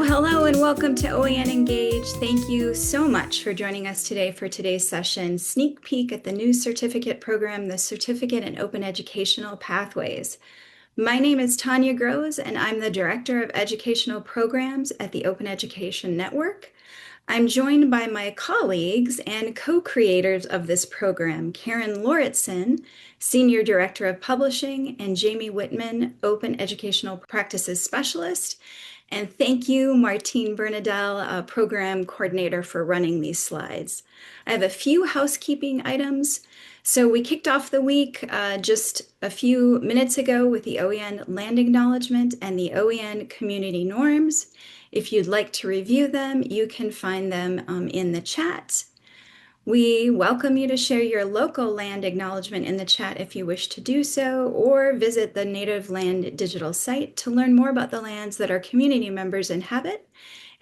Hello, and welcome to OEN Engage. Thank you so much for joining us today for today's session, Sneak Peek at the new certificate program, the Certificate in Open Educational Pathways. My name is Tanya Grosz, and I'm the Director of Educational Programs at the Open Education Network. I'm joined by my colleagues and co-creators of this program, Karen Lauritsen, Senior Director of Publishing, and Jamie Whitman, Open Educational Practices Specialist. And thank you, Martine Bernadelle, Program Coordinator, for running these slides. I have a few housekeeping items. So we kicked off the week just a few minutes ago with the OEN Land Acknowledgement and the OEN Community Norms. If you'd like to review them, you can find them in the chat. We welcome you to share your local land acknowledgement in the chat if you wish to do so, or visit the Native Land digital site to learn more about the lands that our community members inhabit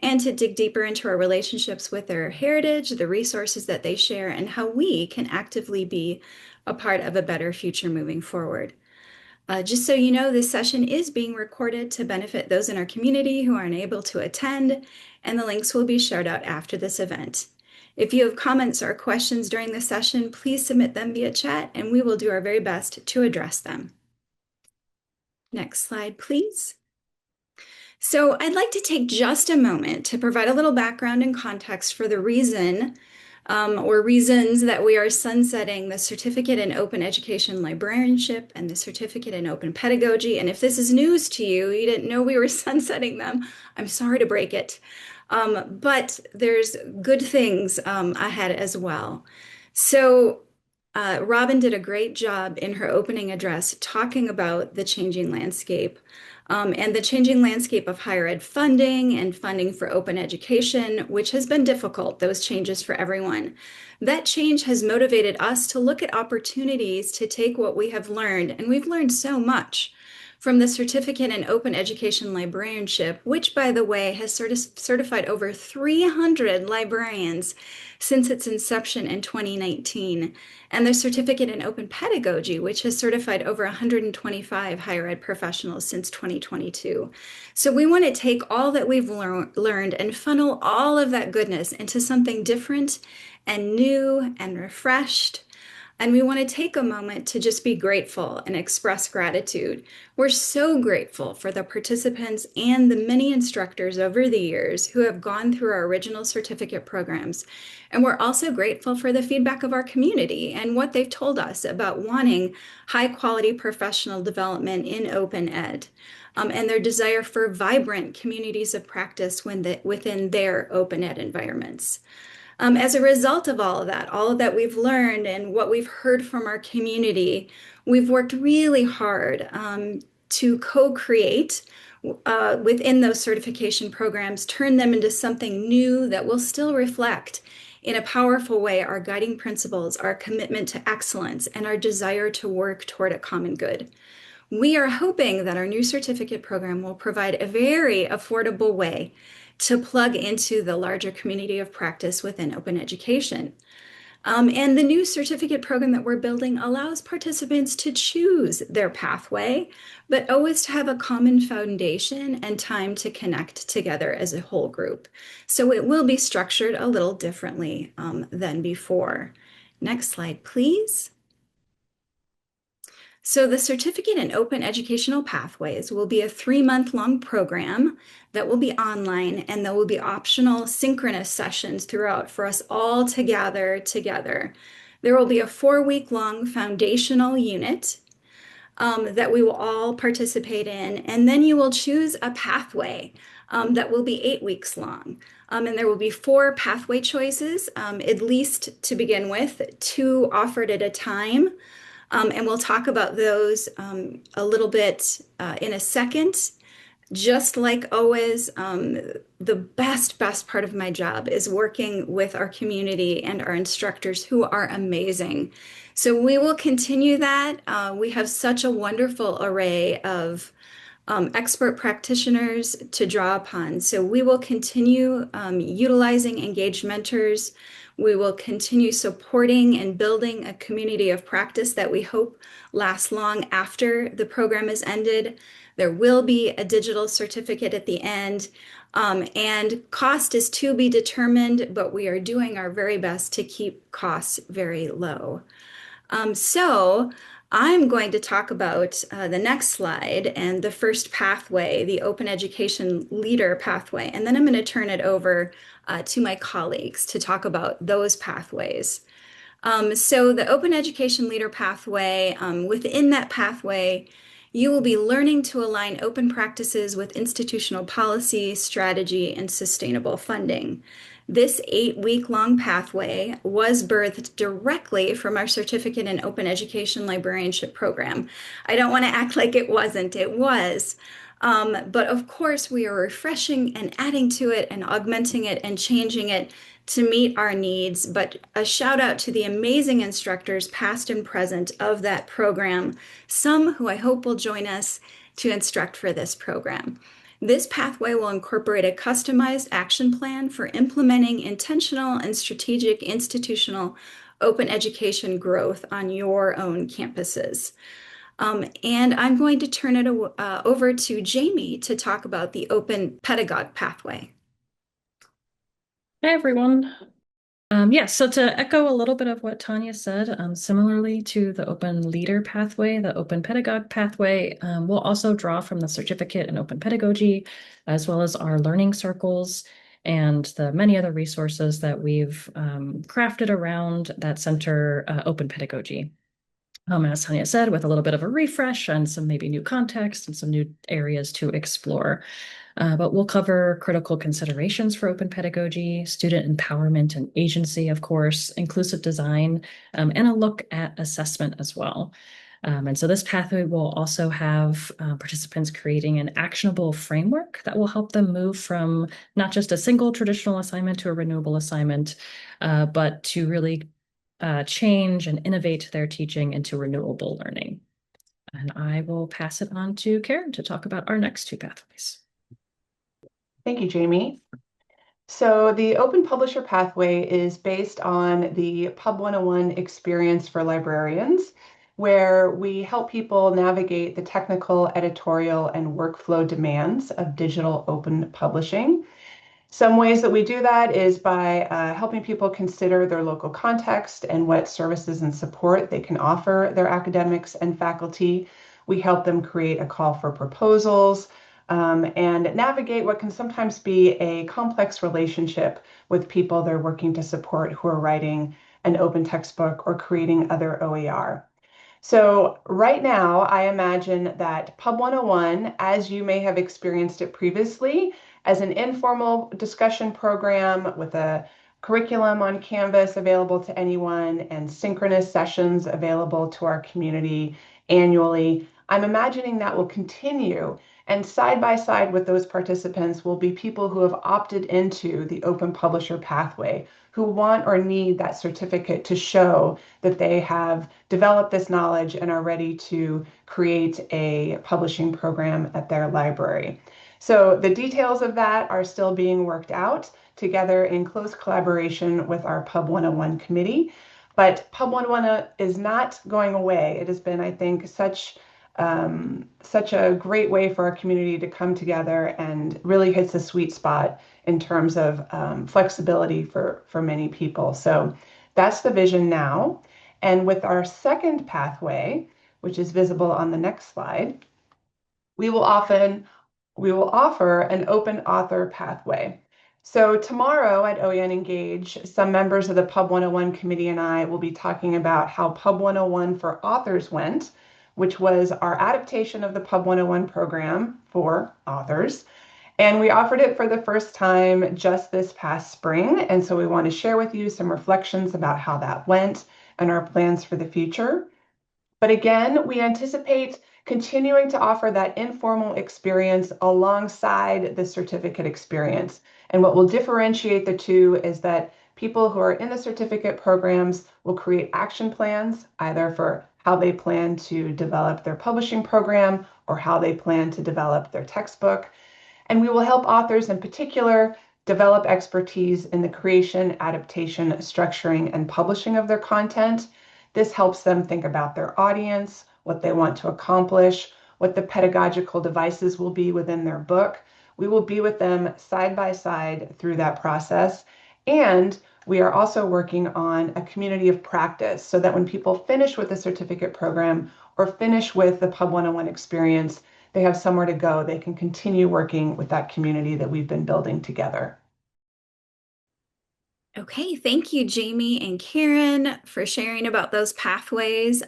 and to dig deeper into our relationships with their heritage, the resources that they share, and how we can actively be a part of a better future moving forward. Just so you know, this session is being recorded to benefit those in our community who are unable to attend, and the links will be shared out after this event. If you have comments or questions during the session, please submit them via chat, and we will do our very best to address them. Next slide, please. So I'd like to take just a moment to provide a little background and context for the reason or reasons that we are sunsetting the Certificate in Open Education Librarianship and the Certificate in Open Pedagogy. And if this is news to you, you didn't know we were sunsetting them, I'm sorry to break it. But there's good things ahead as well. So Robin did a great job in her opening address talking about the changing landscape and the changing landscape of higher ed funding and funding for open education, which has been difficult, those changes for everyone. That change has motivated us to look at opportunities to take what we have learned, and we've learned so much from the Certificate in Open Education Librarianship, which, by the way, has certified over 300 librarians since its inception in 2019, and the Certificate in Open Pedagogy, which has certified over 125 higher ed professionals since 2022. So we want to take all that we've learned and funnel all of that goodness into something different and new and refreshed. And we want to take a moment to just be grateful and express gratitude. We're so grateful for the participants and the many instructors over the years who have gone through our original certificate programs. And we're also grateful for the feedback of our community and what they've told us about wanting high quality professional development in open ed. And their desire for vibrant communities of practice within their open ed environments. As a result of all of that we've learned and what we've heard from our community, we've worked really hard to co-create within those certification programs, turn them into something new that will still reflect in a powerful way our guiding principles, our commitment to excellence, and our desire to work toward a common good. We are hoping that our new certificate program will provide a very affordable way to plug into the larger community of practice within open education. And the new certificate program that we're building allows participants to choose their pathway, but always to have a common foundation and time to connect together as a whole group. So it will be structured a little differently than before. Next slide, please. So the Certificate in Open Educational Pathways will be a 3-month-long program that will be online, and there will be optional synchronous sessions throughout for us all to gather together. There will be a 4-week-long foundational unit that we will all participate in, and then you will choose a pathway that will be 8 weeks long. And there will be 4 pathway choices, at least to begin with, 2 offered at a time. And we'll talk about those a little bit in a second. Just like always, the best part of my job is working with our community and our instructors who are amazing. So we will continue that. We have such a wonderful array of expert practitioners to draw upon. So we will continue utilizing engaged mentors. We will continue supporting and building a community of practice that we hope lasts long after the program is ended. There will be a digital certificate at the end. And cost is to be determined, but we are doing our very best to keep costs very low. So I'm going to talk about the next slide and the first pathway, the Open Education Leader pathway. And then I'm going to turn it over to my colleagues to talk about those pathways. So the Open Education Leader pathway, within that pathway, you will be learning to align open practices with institutional policy, strategy, and sustainable funding. This 8-week-long pathway was birthed directly from our Certificate in Open Education Librarianship program. I don't want to act like it wasn't, it was. But of course, we are refreshing and adding to it and augmenting it and changing it to meet our needs. But a shout out to the amazing instructors, past and present, of that program, some who I hope will join us to instruct for this program. This pathway will incorporate a customized action plan for implementing intentional and strategic institutional open education growth on your own campuses. And I'm going to turn it over to Jamie to talk about the Open Pedagogue pathway. Hi, everyone. So to echo a little bit of what Tanya said, similarly to the Open Leader pathway, the Open Pedagogue pathway will also draw from the Certificate in Open Pedagogy, as well as our learning circles and the many other resources that we've crafted around that center open pedagogy. As Tanya said, with a little bit of a refresh and some maybe new context and some new areas to explore. But we'll cover critical considerations for open pedagogy, student empowerment and agency, of course, inclusive design, and a look at assessment as well. And so this pathway will also have participants creating an actionable framework that will help them move from not just a single traditional assignment to a renewable assignment, but to really change and innovate their teaching into renewable learning. And I will pass it on to Karen to talk about our next two pathways. Thank you, Jamie. So the Open Publisher pathway is based on the Pub 101 experience for librarians, where we help people navigate the technical, editorial, and workflow demands of digital open publishing. Some ways that we do that is by helping people consider their local context and what services and support they can offer their academics and faculty. We help them create a call for proposals and navigate what can sometimes be a complex relationship with people they're working to support who are writing an open textbook or creating other OER. So right now, I imagine that Pub 101, as you may have experienced it previously, as an informal discussion program with a curriculum on Canvas available to anyone and synchronous sessions available to our community annually, I'm imagining that will continue. And side by side with those participants will be people who have opted into the Open Publisher pathway, who want or need that certificate to show that they have developed this knowledge and are ready to create a publishing program at their library. So the details of that are still being worked out together in close collaboration with our Pub 101 committee. But Pub 101 is not going away. It has been, I think, such a great way for our community to come together and really hits a sweet spot in terms of flexibility for many people. So that's the vision now. And with our second pathway, which is visible on the next slide, we will offer an open author pathway. So tomorrow at OEN Engage, some members of the Pub 101 committee and I will be talking about how Pub 101 for Authors went, which was our adaptation of the Pub 101 program for authors. And we offered it for the first time just this past spring. And so we want to share with you some reflections about how that went and our plans for the future. But again, we anticipate continuing to offer that informal experience alongside the certificate experience. And what will differentiate the two is that people who are in the certificate programs will create action plans, either for how they plan to develop their publishing program or how they plan to develop their textbook. And we will help authors in particular develop expertise in the creation, adaptation, structuring, and publishing of their content. This helps them think about their audience, what they want to accomplish, what the pedagogical devices will be within their book. We will be with them side by side through that process. And we are also working on a community of practice so that when people finish with the certificate program or finish with the Pub 101 experience, they have somewhere to go. They can continue working with that community that we've been building together. Okay, thank you, Jamie and Karen, for sharing about those pathways.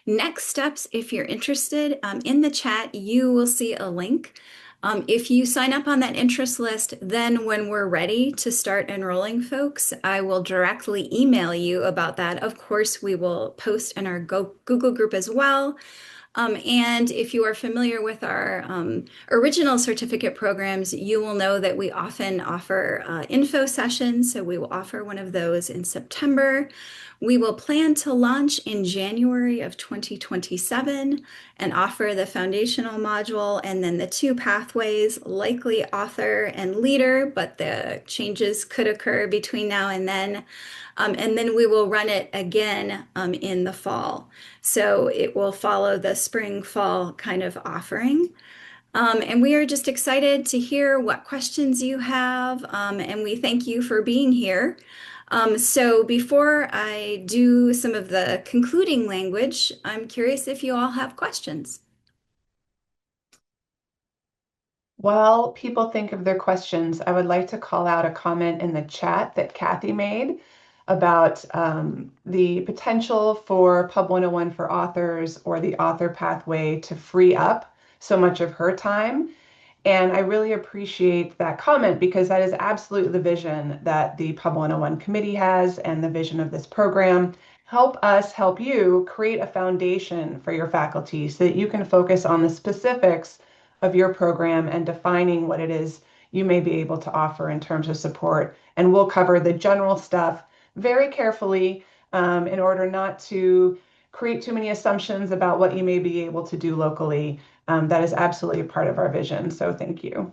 Next steps, if you're interested, in the chat, you will see a link. If you sign up on that interest list, then when we're ready to start enrolling folks, I will directly email you about that. Of course, we will post in our Google group as well. And if you are familiar with our original certificate programs, you will know that we often offer info sessions. So we will offer one of those in September. We will plan to launch in January of 2027 and offer the foundational module and then the two pathways, likely author and leader, but the changes could occur between now and then. And then we will run it again in the fall. So it will follow the spring fall kind of offering. And we are just excited to hear what questions you have. And we thank you for being here. So before I do some of the concluding language, I'm curious if you all have questions. While people think of their questions, I would like to call out a comment in the chat that Kathy made about the potential for Pub 101 for authors or the author pathway to free up so much of her time. And I really appreciate that comment because that is absolutely the vision that the Pub 101 committee has and the vision of this program. Help us help you create a foundation for your faculty so that you can focus on the specifics of your program and defining what it is you may be able to offer in terms of support. And we'll cover the general stuff very carefully in order not to create too many assumptions about what you may be able to do locally. That is absolutely a part of our vision. So thank you.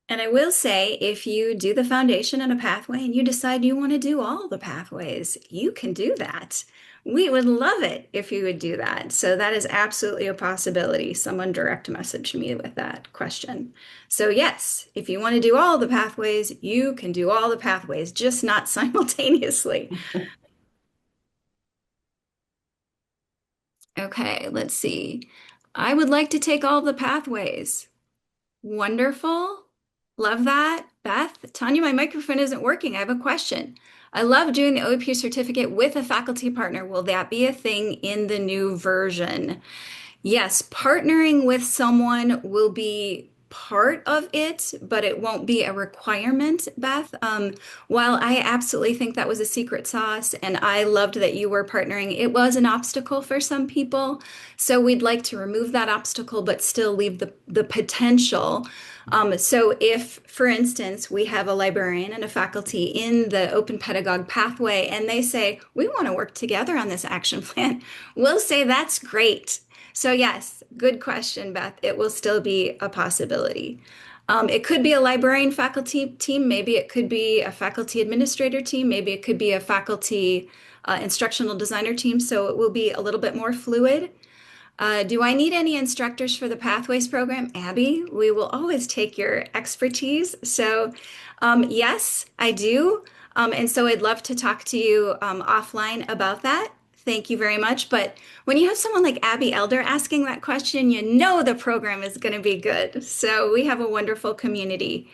And I will say, if you do the foundation and a pathway and you decide you want to do all the pathways, you can do that. We would love it if you would do that. So that is absolutely a possibility. Someone direct messaged me with that question. So yes, if you want to do all the pathways, you can do all the pathways, just not simultaneously. Okay, let's see. I would like to take all the pathways. Wonderful. Love that. Beth, Tanya, my microphone isn't working. I have a question. I love doing the OEP certificate with a faculty partner. Will that be a thing in the new version? Yes, partnering with someone will be part of it, but it won't be a requirement, Beth. While I absolutely think that was a secret sauce and I loved that you were partnering, it was an obstacle for some people. So we'd like to remove that obstacle, but still leave the potential. So if, for instance, we have a librarian and a faculty in the open pedagogue pathway and they say, we want to work together on this action plan, we'll say that's great. So yes, good question, Beth. It will still be a possibility. It could be a librarian faculty team. Maybe it could be a faculty administrator team. Maybe it could be a faculty instructional designer team. So it will be a little bit more fluid. Do I need any instructors for the Pathways program? Abby, we will always take your expertise. So yes, I do. And so I'd love to talk to you offline about that. Thank you very much. But when you have someone like Abby Elder asking that question, you know the program is going to be good. So we have a wonderful community.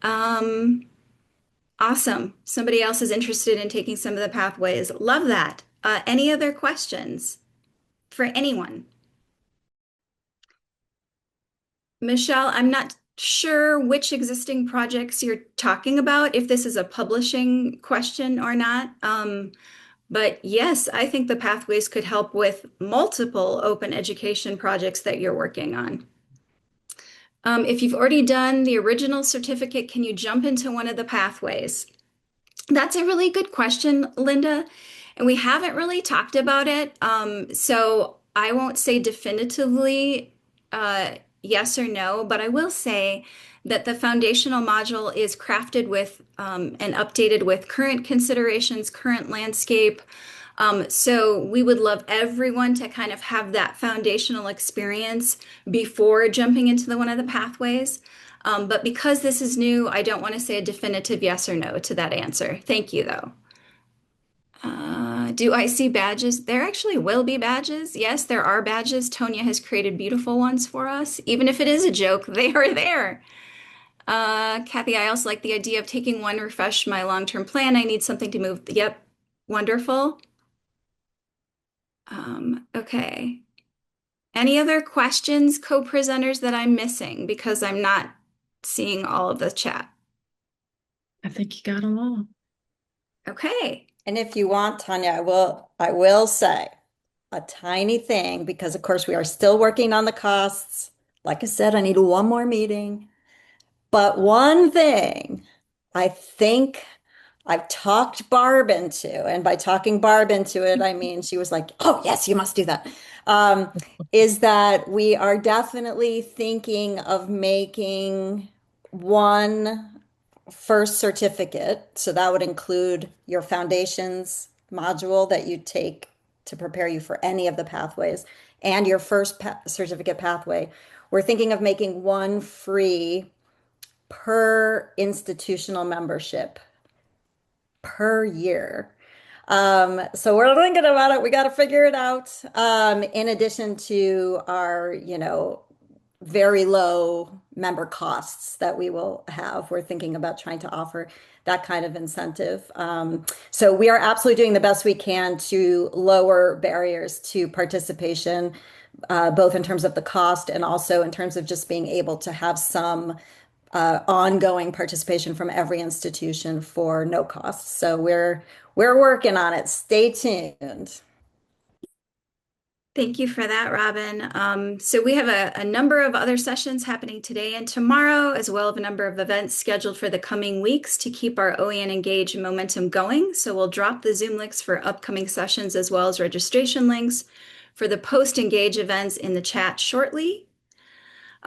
Um, awesome. Somebody else is interested in taking some of the pathways. Love that. Any other questions for anyone? Michelle, I'm not sure which existing projects you're talking about, if this is a publishing question or not. But yes, I think the pathways could help with multiple open education projects that you're working on. If you've already done the original certificate, can you jump into one of the pathways? That's a really good question, Linda. And we haven't really talked about it. So I won't say definitively yes or no, but I will say that the foundational module is crafted with and updated with current considerations, current landscape, So we would love everyone to kind of have that foundational experience before jumping into one of the pathways. But because this is new, I don't want to say a definitive yes or no to that answer. Thank you, though. Do I see badges? There actually will be badges. Yes, there are badges. Tonya has created beautiful ones for us. Even if it is a joke, they are there. Kathy, I also like the idea of taking one, refresh my long-term plan. I need something to move. Yep, wonderful. Okay. Any other questions, co-presenters, that I'm missing because I'm not seeing all of the chat? I think you got them all. Okay. And if you want, Tanya, I will say a tiny thing because of course we are still working on the costs. Like I said, I need one more meeting. But one thing I think I've talked Barb into, and by talking Barb into it, I mean she was like, "Oh, yes, you must do that." Um, is that we are definitely thinking of making one first certificate. So that would include your foundations module that you take to prepare you for any of the pathways and your first certificate pathway. We're thinking of making one free per institutional membership per year. So we're thinking about it. We got to figure it out. In addition to our, very low member costs that we will have. We're thinking about trying to offer that kind of incentive. So we are absolutely doing the best we can to lower barriers to participation, both in terms of the cost and also in terms of just being able to have some ongoing participation from every institution for no cost. So we're working on it. Stay tuned. Thank you for that, Robin. So we have a number of other sessions happening today and tomorrow, as well as a number of events scheduled for the coming weeks to keep our OEN Engage momentum going. So we'll drop the Zoom links for upcoming sessions as well as registration links for the post-Engage events in the chat shortly.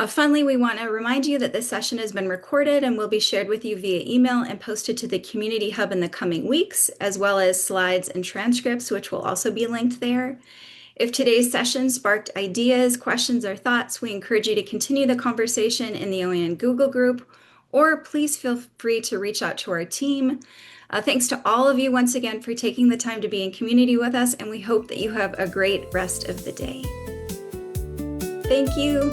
Finally, we want to remind you that this session has been recorded and will be shared with you via email and posted to the Community Hub in the coming weeks, as well as slides and transcripts, which will also be linked there. If today's session sparked ideas, questions, or thoughts, we encourage you to continue the conversation in the OEN Google group, or please feel free to reach out to our team. Thanks to all of you once again for taking the time to be in community with us, and we hope that you have a great rest of the day. Thank you.